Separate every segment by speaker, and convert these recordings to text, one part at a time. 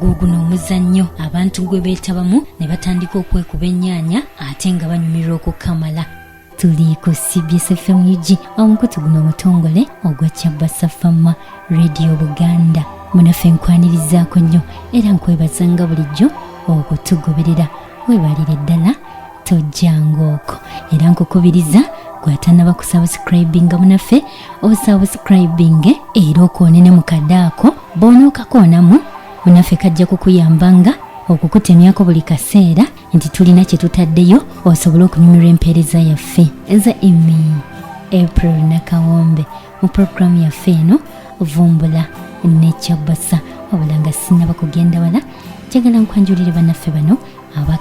Speaker 1: Guuguno omuzannyo abantu gwe beetabamu ne batandika okwekuba ennyaanya ate nga banyumirwa okukamala. Tuli ku CBS FM UG omukutu guno omutongole ogwa Kyabasafama Radio Buganda. Munaffe nkwanirizaako nnyo era nkwebazanga bulijjo okutugoberera. Weebalire ddala tojjanga okwo era nkukubiriza gwatannaba kusubscribinga munaffe osubscribinge era okoonene mu kaddaako bw'onookakoonamu munaffe kajja kukuyambanga okukutemyako buli kaseera nti tulina kye tutaddeyo osobole okunyumirwa empeereza yaffe. Nze Emi April Nakawombe mu programu yaffe eno Vumbula ne CBS. Wabula nga sinnaba kugenda wala njagala nkwanjulire bannaffe bano aba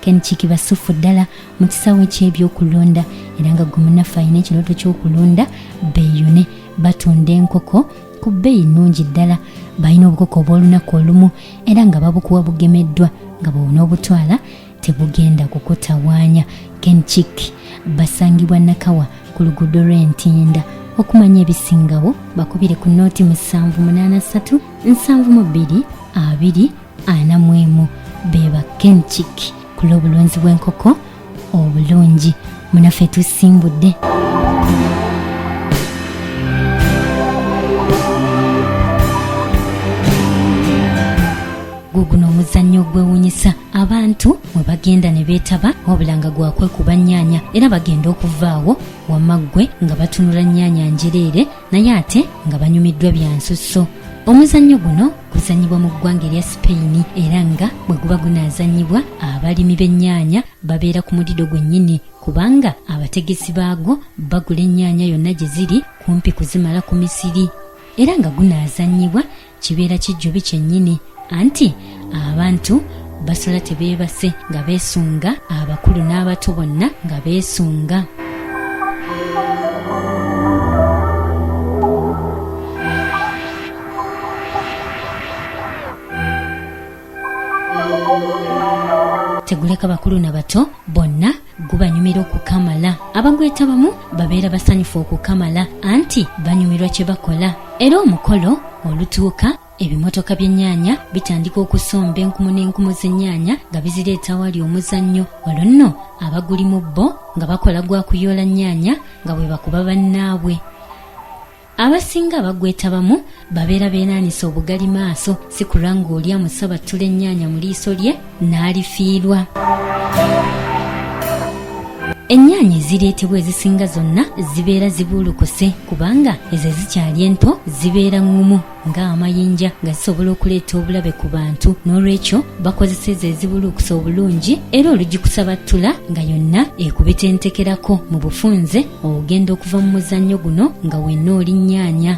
Speaker 1: Kenchiki basufu ddala mu kisaawe ky'ebyokulonda era nga gwe munnaffe alina ekirooto ky'okulonda beeyune batunda enkoko ku bbeeyi nnungi ddala. Balina obukoko obw'olunaku olumu era nga babukuwa bugemeddwa nga bw'onoobutwala tebugenda kukutawaanya. Kenchiki basangibwa Nakawa ku luguudo lw'Entinda. Okumanya ebisingawo bakubire ku nooti 783 72 241 beba Kenchiki ku lw'obulunzi bw'enkoko obulungi. Munaffe tusimbudde. Guuguno omuzannyo gwewuunyisa abantu mwe bagenda ne beetaba wabula nga gwakwekuba nnyaanya era bagenda okuvaawo wamaggwe nga batunula nnyaanya njereere naye ate nga banyumiddwa bya nsusso. Omuzannyo guno guzannyibwa mu ggwanga erya Spain era nga bwe guba gunaazannyibwa abalimi b'ennyaanya babeera ku mudido gwennyini kubanga abategesi baagwo bagula ennyaanya yonna gye ziri kumpi kuzimala ku misiri era nga gunaazannyibwa kibeera kijjubi kyennyini anti abantu basola tebeebase nga beesunga, abakulu n'abato bonna nga beesunga. Teguleka bakulu na bato bonna gubanyumira okukamala. Abagwetabamu babeera basanyufu okukamala anti banyumirwa kye bakola era omukolo olutuuka ebimotoka by'ennyaanya bitandika okusomba enkumu n'enkumu z'ennyaanya nga bizireeta wali omuzannyo. Olwo nno abaguli mu bbo nga bakola gwa kuyoola nnyaanya nga bwe bakuba bannaabwe. Abasinga abagwetabamu babeera beenaanisa obugali maaso si kulwa ng'oli amusabattula ennyaanya mu liiso lye n'alifiirwa. Ennyaanya ezireetebwa ezisinga zonna zibeera zibuulukuse kubanga ezo ezikyali ento zibeera ŋŋumu ng'amayinja nga zisobola okuleeta obulabe ku bantu. N'olwekyo bakozesa ezo ezibuulukuse obulungi era olugikusabattula nga yonna ekubita entekerako mu bufunze ogenda okuva mu muzannyo guno nga wenna oli nnyaanya.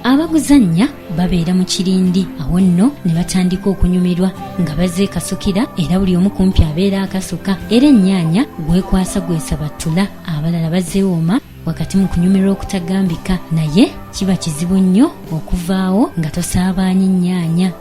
Speaker 1: Abaguzannya babeera mu kirindi awo nno ne batandika okunyumirwa nga bazeekasukira era buli omu kumpi abeera akasuka era ennyaanya gwekwasa gwesabattula abalala bazeewooma wakati mu kunyumirwa okutagambika naye kiba kizibu nnyo okuvaawo nga tosaabaanye nnyaanya.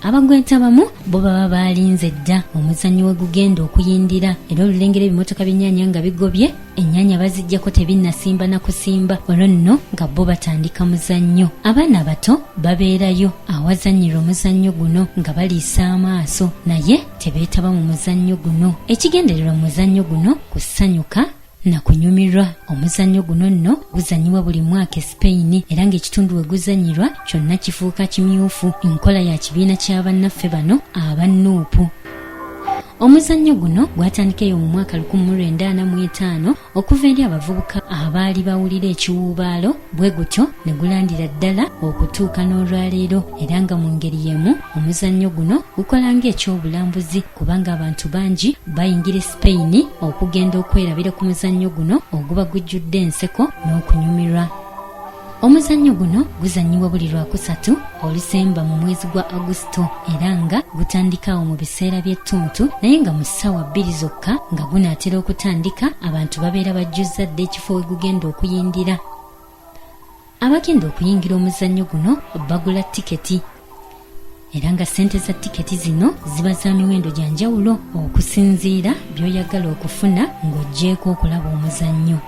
Speaker 1: Abagwetabamu bo baba baalinze dda omuzannyo we gugenda okuyindira era olulengera ebimotoka by'ennyaanya nga bigobye ennyaanya baziggyako tebinnasimba na kusimba olwo nno nga bo batandika muzannyo. Abaana abato babeerayo awazannyirwa omuzannyo guno nga baliisa amaaso naye tebeetaba mu muzannyo guno. Ekigendererwa mu muzannyo guno kusanyuka na kunyumirwa. Omuzannyo guno nno guzannyibwa buli mwaka e Spain era ng'ekitundu we guzannyirwa kyonna kifuuka kimyufu. Enkola ya kibiina ky'abannaffe bano abannuupu. Omuzannyo guno gwatandikeyo mu mwaka 1945 okuva eri abavubuka abaali bawulira ekiwuubaalo bwe gutyo ne gulandira ddala okutuuka n'olwaleero era nga mu ngeri y'emu omuzannyo guno gukola ng'ekyobulambuzi kubanga abantu bangi bayingira Spain okugenda okwerabira ku muzannyo guno oguba gujjudde enseko n'okunyumirwa. Omuzannyo guno guzannyibwa buli Lwakusatu Olusemba mu mwezi gwa Augusito era nga gutandikawo mu biseera by'ettuntu naye nga mu ssaawa 2 zokka nga gunaatera okutandika abantu babeera bajjuzza dda ekifo we gugenda okuyindira. Abagenda okuyingira omuzannyo guno bagula tiketi era nga ssente za tiketi zino ziba za miwendo gya njawulo okusinziira by'oyagala okufuna ng'oggyeeko okulaba omuzannyo.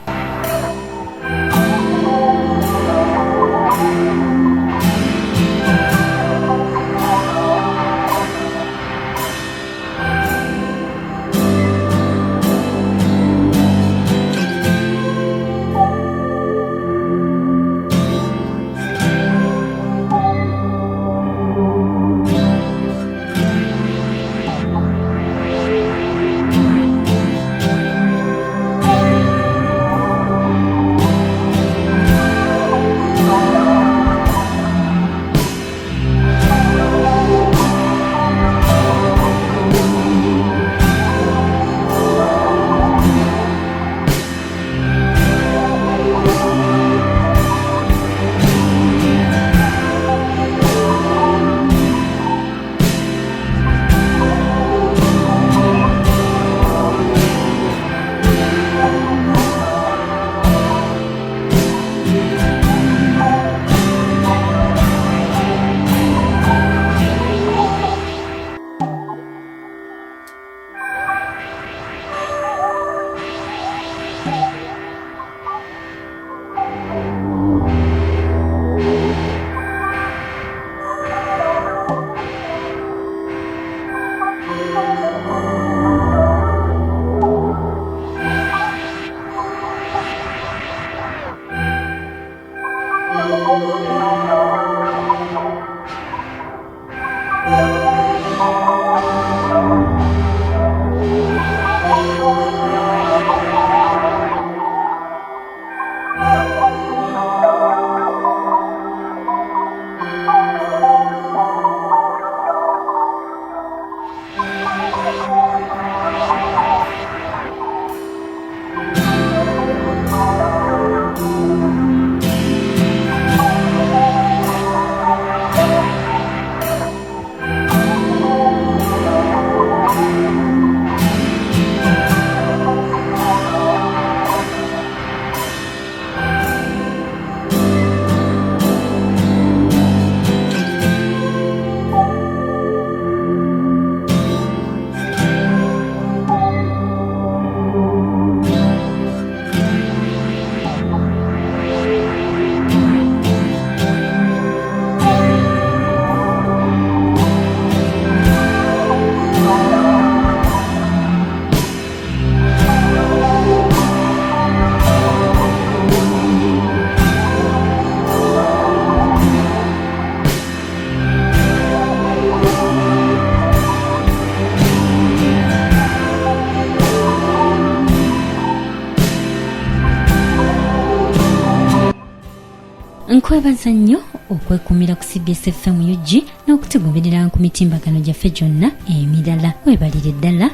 Speaker 1: nkwebaza nnyo okwekumira ku CBS FM UG n'okutugoberera ku mitimbagano gyaffe gyonna emirala. Weebalire ddala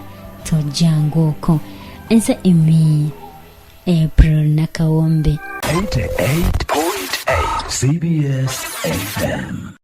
Speaker 1: tojjangaoko. Nze emi April Nakawombe.
Speaker 2: 88.8 CBS FM.